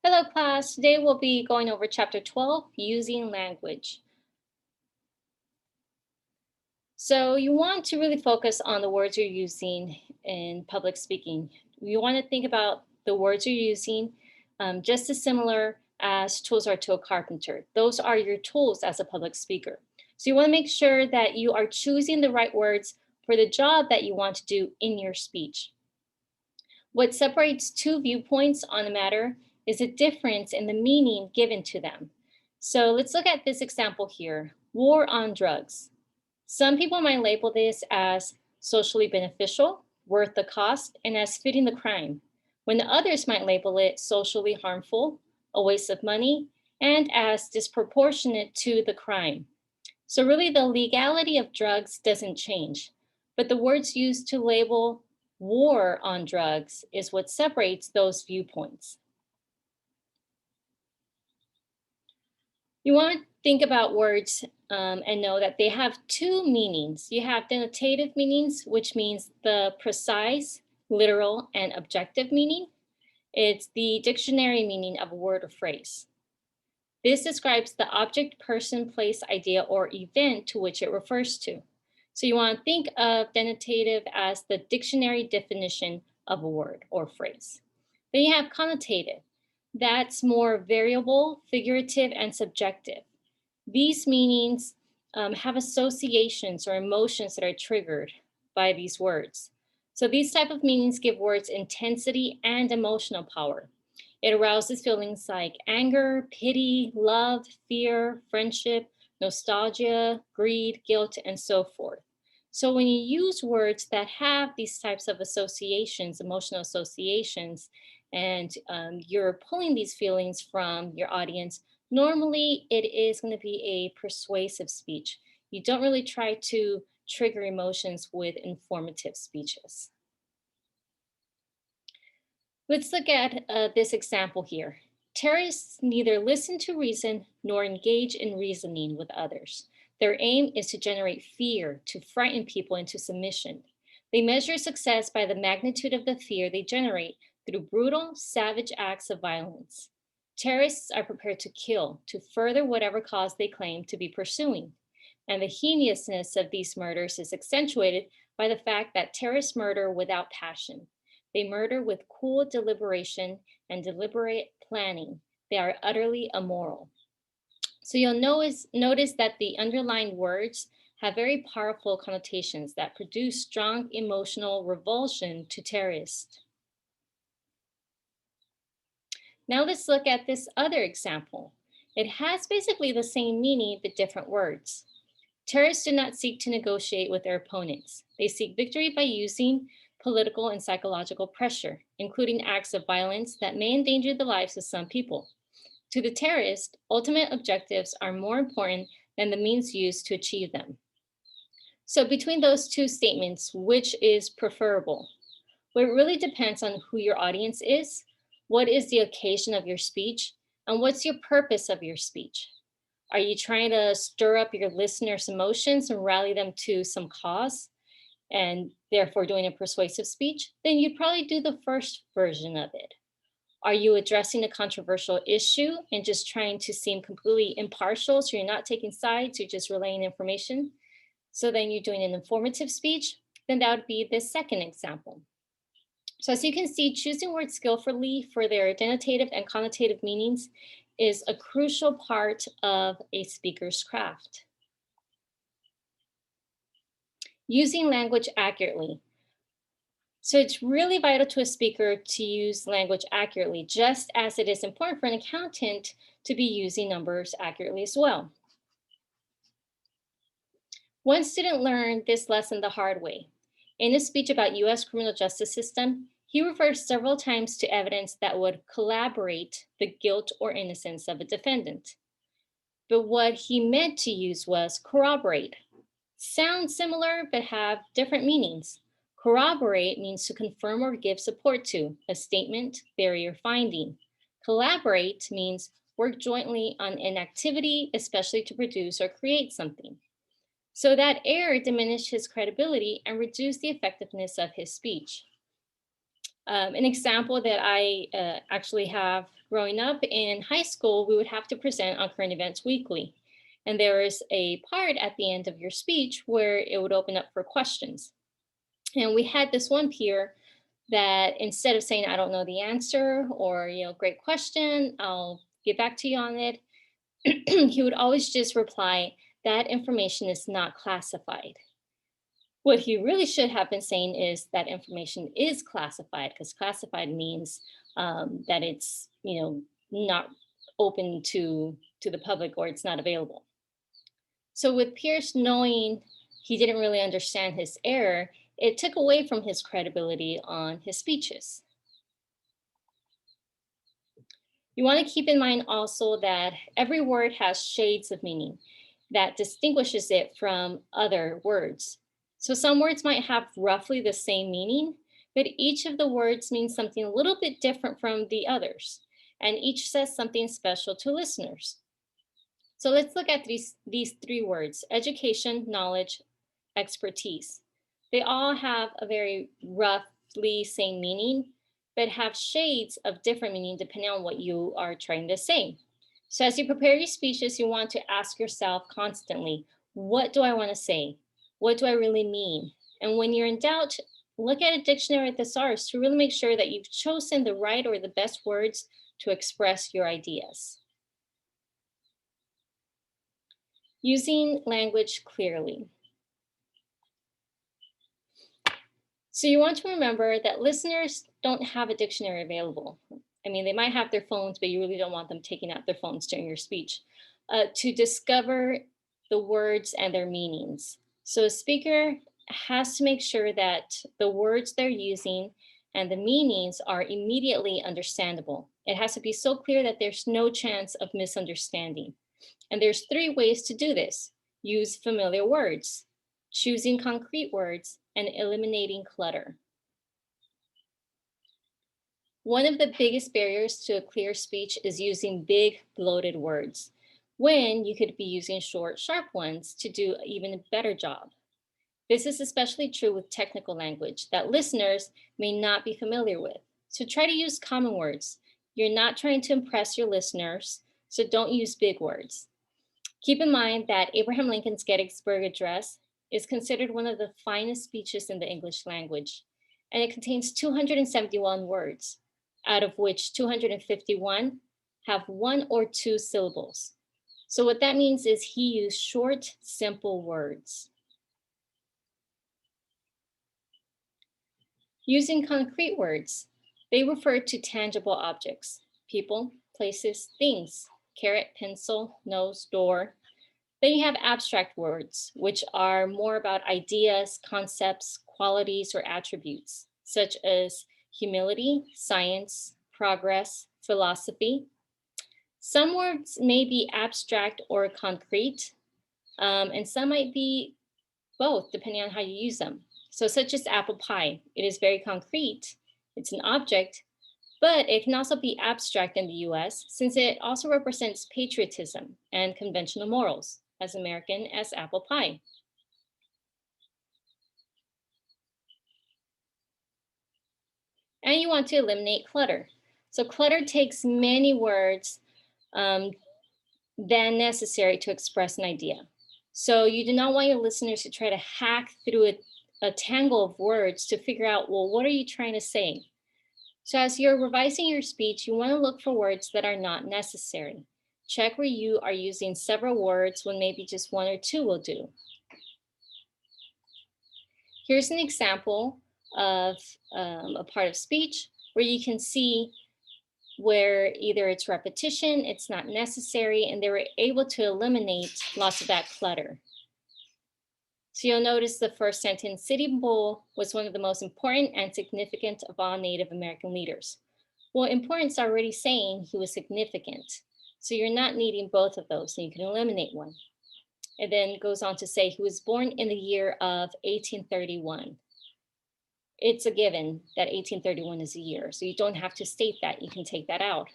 Hello class, today we'll be going over chapter 12, using language. So you want to really focus on the words you're using in public speaking. You want to think about the words you're using just as similar as tools are to a carpenter. Those are your tools as a public speaker. So you want to make sure that you are choosing the right words for the job that you want to do in your speech. What separates two viewpoints on a matter is a difference in the meaning given to them. So let's look at this example here, war on drugs. Some people might label this as socially beneficial, worth the cost, and as fitting the crime, when others might label it socially harmful, a waste of money, and as disproportionate to the crime. So really the legality of drugs doesn't change, but the words used to label war on drugs is what separates those viewpoints. You want to think about words and know that they have two meanings. You have denotative meanings, which means the precise, literal, and objective meaning. It's the dictionary meaning of a word or phrase. This describes the object, person, place, idea, or event to which it refers to. So you want to think of denotative as the dictionary definition of a word or phrase. Then you have connotative. That's more variable, figurative, and subjective. These meanings have associations or emotions that are triggered by these words. So these type of meanings give words intensity and emotional power. It arouses feelings like anger, pity, love, fear, friendship, nostalgia, greed, guilt, and so forth. So when you use words that have these types of associations, emotional associations, and you're pulling these feelings from your audience, normally it is going to be a persuasive speech. You don't really try to trigger emotions with informative speeches. Let's look at this example here. Terrorists neither listen to reason nor engage in reasoning with others. Their aim is to generate fear, to frighten people into submission. They measure success by the magnitude of the fear they generate through brutal, savage acts of violence. Terrorists are prepared to kill to further whatever cause they claim to be pursuing. And the heinousness of these murders is accentuated by the fact that terrorists murder without passion. They murder with cool deliberation and deliberate planning. They are utterly immoral. So you'll notice that the underlying words have very powerful connotations that produce strong emotional revulsion to terrorists. Now let's look at this other example. It has basically the same meaning but different words. Terrorists do not seek to negotiate with their opponents. They seek victory by using political and psychological pressure, including acts of violence that may endanger the lives of some people. To the terrorist, ultimate objectives are more important than the means used to achieve them. So between those two statements, which is preferable? Well, it really depends on who your audience is, what is the occasion of your speech, and what's your purpose of your speech. Are you trying to stir up your listeners' emotions and rally them to some cause and therefore doing a persuasive speech? Then you'd probably do the first version of it. Are you addressing a controversial issue and just trying to seem completely impartial? So you're not taking sides, you're just relaying information. So then you're doing an informative speech. Then that would be the second example. So as you can see, choosing words skillfully for their denotative and connotative meanings is a crucial part of a speaker's craft. Using language accurately. So it's really vital to a speaker to use language accurately, just as it is important for an accountant to be using numbers accurately as well. One student learned this lesson the hard way. In a speech about US criminal justice system, he referred several times to evidence that would corroborate the guilt or innocence of a defendant. But what he meant to use was corroborate. Sound similar, but have different meanings. Corroborate means to confirm or give support to a statement, theory, or finding. Collaborate means work jointly on an activity, especially to produce or create something. So that error diminished his credibility and reduced the effectiveness of his speech. An example that I actually have growing up in high school, we would have to present on current events weekly. And there is a part at the end of your speech where it would open up for questions. And we had this one peer that instead of saying, I don't know the answer or, great question, I'll get back to you on it, he would always just reply, that information is not classified. What he really should have been saying is that information is classified because classified means that it's, not open to the public or it's not available. So with Pierce knowing he didn't really understand his error, it took away from his credibility on his speeches. You want to keep in mind also that every word has shades of meaning that distinguishes it from other words. So some words might have roughly the same meaning, but each of the words means something a little bit different from the others, and each says something special to listeners. So let's look at these three words: education, knowledge, expertise. They all have a very roughly same meaning, but have shades of different meaning depending on what you are trying to say. So as you prepare your speeches, you want to ask yourself constantly, what do I want to say? What do I really mean? And when you're in doubt, look at a dictionary or thesaurus to really make sure that you've chosen the right or the best words to express your ideas. Using language clearly. So you want to remember that listeners don't have a dictionary available. I mean, they might have their phones, but you really don't want them taking out their phones during your speech to discover the words and their meanings. So a speaker has to make sure that the words they're using and the meanings are immediately understandable. It has to be so clear that there's no chance of misunderstanding. And there's three ways to do this. Use familiar words, choosing concrete words, and eliminating clutter. One of the biggest barriers to a clear speech is using big, bloated words, when you could be using short, sharp ones to do even a better job. This is especially true with technical language that listeners may not be familiar with. So try to use common words. You're not trying to impress your listeners, so don't use big words. Keep in mind that Abraham Lincoln's Gettysburg Address is considered one of the finest speeches in the English language, and it contains 271 words, out of which 251 have one or two syllables. So what that means is he used short, simple words. Using concrete words, they refer to tangible objects, people, places, things, carrot, pencil, nose, door. Then you have abstract words, which are more about ideas, concepts, qualities, or attributes, such as humility, science, progress, philosophy. Some words may be abstract or concrete, and some might be both, depending on how you use them. So, such as apple pie, it is very concrete, it's an object, but it can also be abstract in the US since it also represents patriotism and conventional morals, as American as apple pie. And you want to eliminate clutter. So, clutter takes many words um, than necessary to express an idea. So, you do not want your listeners to try to hack through a tangle of words to figure out, well, what are you trying to say? So as you're revising your speech, you want to look for words that are not necessary. Check where you are using several words when maybe just one or two will do. Here's an example of a part of speech where you can see where either it's repetition, it's not necessary, and they were able to eliminate lots of that clutter. So you'll notice the first sentence, Sitting Bull was one of the most important and significant of all Native American leaders. Well, important's already saying he was significant. So you're not needing both of those, and you can eliminate one. It then goes on to say he was born in the year of 1831. It's a given that 1831 is a year, so you don't have to state that. You can take that out.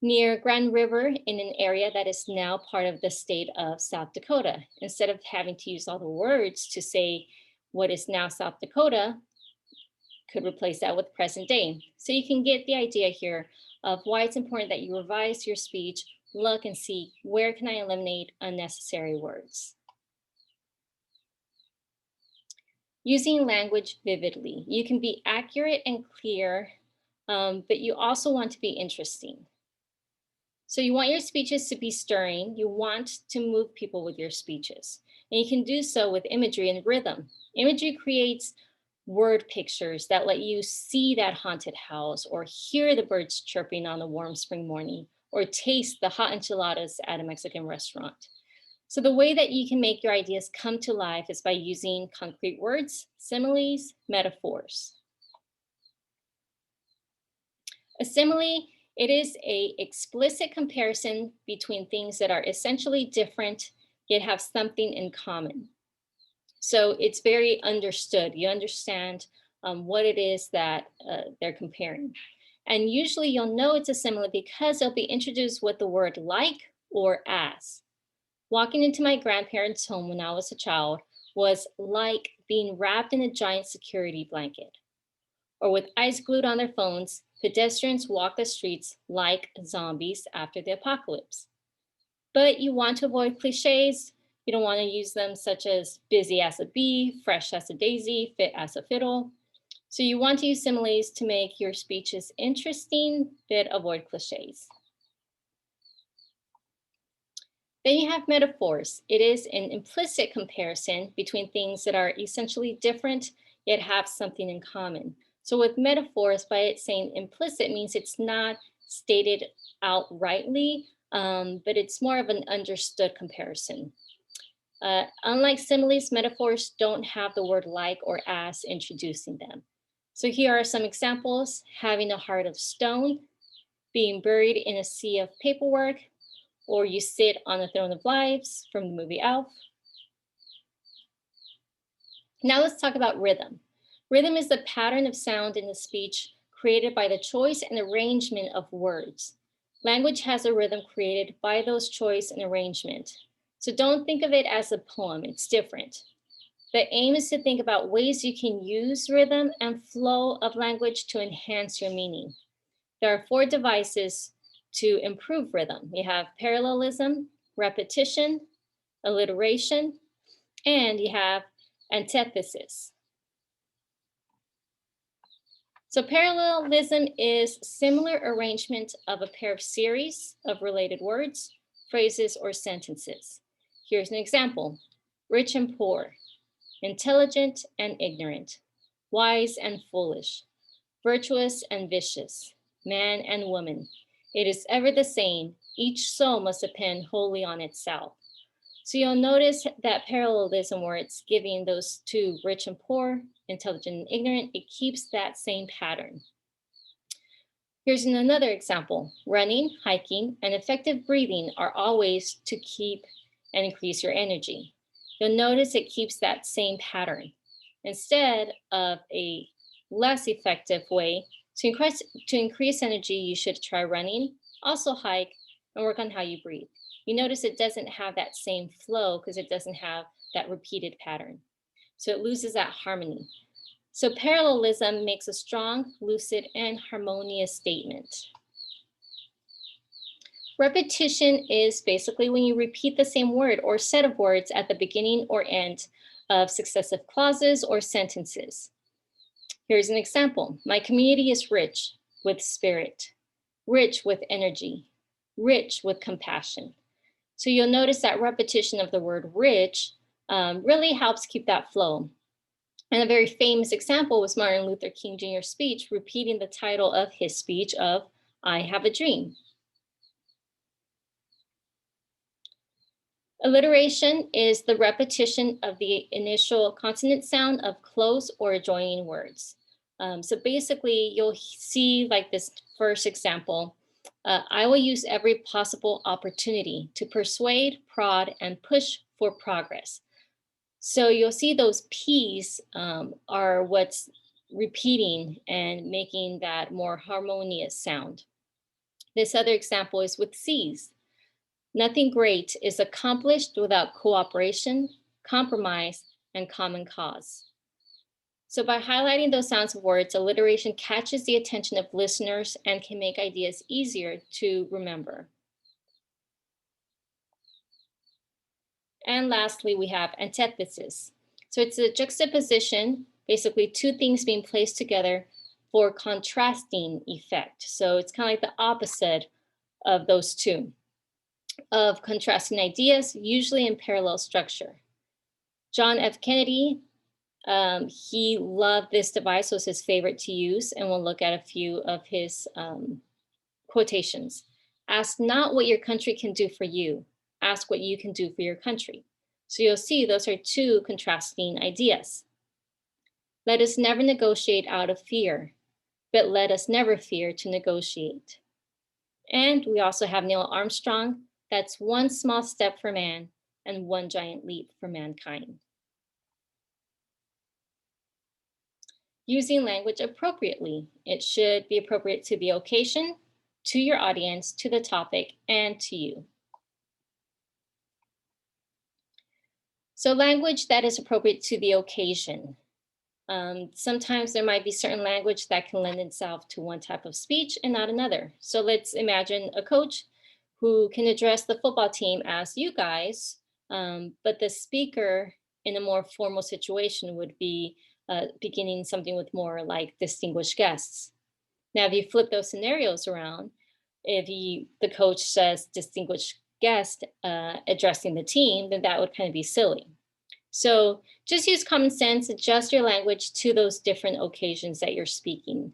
Near Grand River in an area that is now part of the state of South Dakota. Instead of having to use all the words to say what is now South Dakota, Could replace that with present day. So you can get the idea here of why it's important that you revise your speech, look and see where can I eliminate unnecessary words. Using language vividly. You can be accurate and clear, but you also want to be interesting. So you want your speeches to be stirring. You want to move people with your speeches. And you can do so with imagery and rhythm. Imagery creates word pictures that let you see that haunted house or hear the birds chirping on a warm spring morning or taste the hot enchiladas at a Mexican restaurant. So the way that you can make your ideas come to life is by using concrete words, similes, metaphors. A simile, it is a explicit comparison between things that are essentially different yet have something in common. So it's very understood. You understand what it is that they're comparing. And usually you'll know it's a simile because they'll be introduced with the word like or as. Walking into my grandparents' home when I was a child was like being wrapped in a giant security blanket. Or with eyes glued on their phones, pedestrians walk the streets like zombies after the apocalypse. But you want to avoid cliches. You don't want to use them such as busy as a bee, fresh as a daisy, fit as a fiddle. So you want to use similes to make your speeches interesting, but avoid cliches. Then you have metaphors. It is an implicit comparison between things that are essentially different yet have something in common. So with metaphors, by it saying implicit means it's not stated outrightly, but it's more of an understood comparison. Unlike similes, metaphors don't have the word like or as introducing them. So here are some examples: having a heart of stone, being buried in a sea of paperwork, or you sit on the throne of lives from the movie Elf. Now let's talk about rhythm. Rhythm is the pattern of sound in the speech created by the choice and arrangement of words. Language has a rhythm created by those choice and arrangement. So don't think of it as a poem, it's different. The aim is to think about ways you can use rhythm and flow of language to enhance your meaning. There are 4 devices to improve rhythm. You have parallelism, repetition, alliteration, and you have antithesis. So parallelism is similar arrangement of a pair of series of related words, phrases, or sentences. Here's an example: rich and poor, intelligent and ignorant, wise and foolish, virtuous and vicious, man and woman. It is ever the same. Each soul must depend wholly on itself. So you'll notice that parallelism where it's giving those 2, rich and poor, intelligent and ignorant, it keeps that same pattern. Here's another example: running, hiking, and effective breathing are all ways to keep and increase your energy. You'll notice it keeps that same pattern. Instead of a less effective way to increase energy, you should try running, also hike, and work on how you breathe. You notice it doesn't have that same flow because it doesn't have that repeated pattern. So it loses that harmony. So parallelism makes a strong, lucid, and harmonious statement. Repetition is basically when you repeat the same word or set of words at the beginning or end of successive clauses or sentences. Here's an example: my community is rich with spirit, rich with energy, rich with compassion. So you'll notice that repetition of the word rich really helps keep that flow. And a very famous example was Martin Luther King Jr.'s speech, repeating the title of his speech of I Have a Dream. Alliteration is the repetition of the initial consonant sound of close or adjoining words. So basically, you'll see like this first example: I will use every possible opportunity to persuade, prod, and push for progress. So you'll see those P's are what's repeating and making that more harmonious sound. This other example is with C's. Nothing great is accomplished without cooperation, compromise, and common cause. So by highlighting those sounds of words, alliteration catches the attention of listeners and can make ideas easier to remember. And lastly, we have antithesis. So it's a juxtaposition, basically two things being placed together for contrasting effect. So it's kind of like the opposite of those two, of contrasting ideas, usually in parallel structure. John F. Kennedy, he loved this device, was his favorite to use, and we'll look at a few of his quotations. Ask not what your country can do for you, ask what you can do for your country. So you'll see those are two contrasting ideas. Let us never negotiate out of fear, but let us never fear to negotiate. And we also have Neil Armstrong. That's one small step for man and one giant leap for mankind. Using language appropriately. It should be appropriate to the occasion, to your audience, to the topic, and to you. So language that is appropriate to the occasion. Sometimes there might be certain language that can lend itself to one type of speech and not another. So let's imagine a coach who can address the football team as you guys, but the speaker in a more formal situation would be beginning something with more like distinguished guests. Now, if you flip those scenarios around, if the coach says distinguished guest addressing the team, then that would kind of be silly. So just use common sense, adjust your language to those different occasions that you're speaking.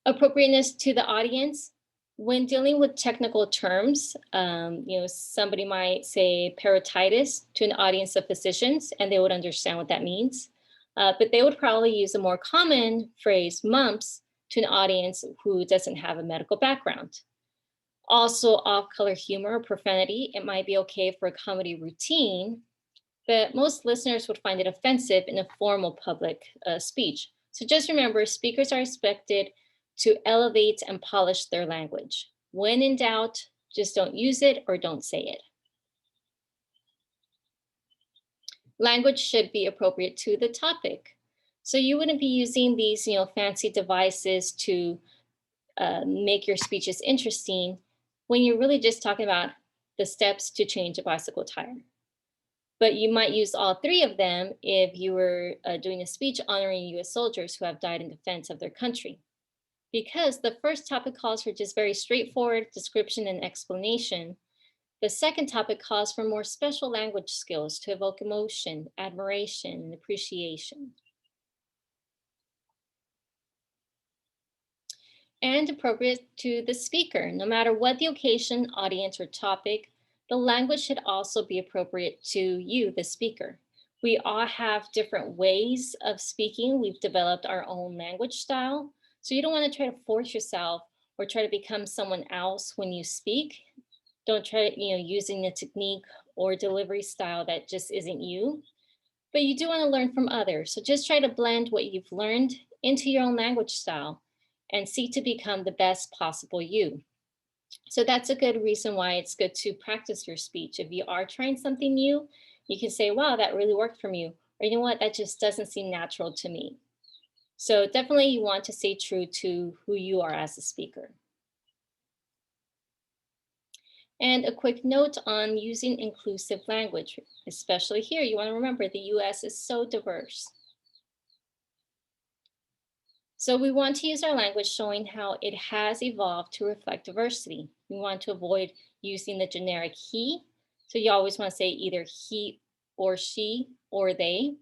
Appropriateness to the audience. When dealing with technical terms, somebody might say parotitis to an audience of physicians, and they would understand what that means. But they would probably use a more common phrase, mumps, to an audience who doesn't have a medical background. Also, off-color humor or profanity, it might be okay for a comedy routine, but most listeners would find it offensive in a formal public speech. So just remember, speakers are expected to elevate and polish their language. When in doubt, just don't use it or don't say it. Language should be appropriate to the topic. So you wouldn't be using these, fancy devices to make your speeches interesting when you're really just talking about the steps to change a bicycle tire. But you might use all three of them if you were doing a speech honoring US soldiers who have died in defense of their country. Because the first topic calls for just very straightforward description and explanation. The second topic calls for more special language skills to evoke emotion, admiration, and appreciation. And appropriate to the speaker. No matter what the occasion, audience, or topic, the language should also be appropriate to you, the speaker. We all have different ways of speaking. We've developed our own language style. So you don't want to try to force yourself or try to become someone else when you speak. Don't try, using a technique or delivery style that just isn't you. But you do want to learn from others. So just try to blend what you've learned into your own language style and seek to become the best possible you. So that's a good reason why it's good to practice your speech. If you are trying something new, you can say, wow, that really worked for me. Or you know what, that just doesn't seem natural to me. So definitely you want to stay true to who you are as a speaker. And a quick note on using inclusive language, especially here. You want to remember the US is so diverse. So we want to use our language showing how it has evolved to reflect diversity. We want to avoid using the generic he. So you always want to say either he or she or they.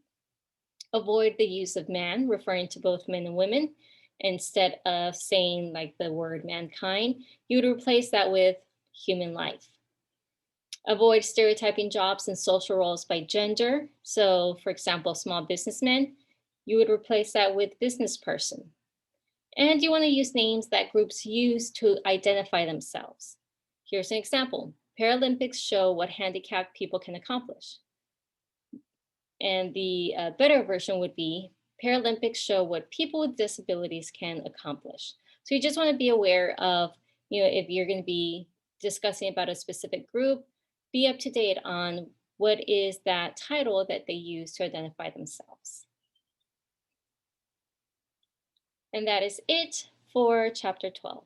Avoid the use of man, referring to both men and women. Instead of saying like the word mankind, you would replace that with human life. Avoid stereotyping jobs and social roles by gender. So for example, small businessmen, you would replace that with business person. And you want to use names that groups use to identify themselves. Here's an example. Paralympics show what handicapped people can accomplish. And the better version would be Paralympics show what people with disabilities can accomplish. So you just want to be aware of, if you're going to be discussing about a specific group, be up to date on what is that title that they use to identify themselves. And that is it for chapter 12.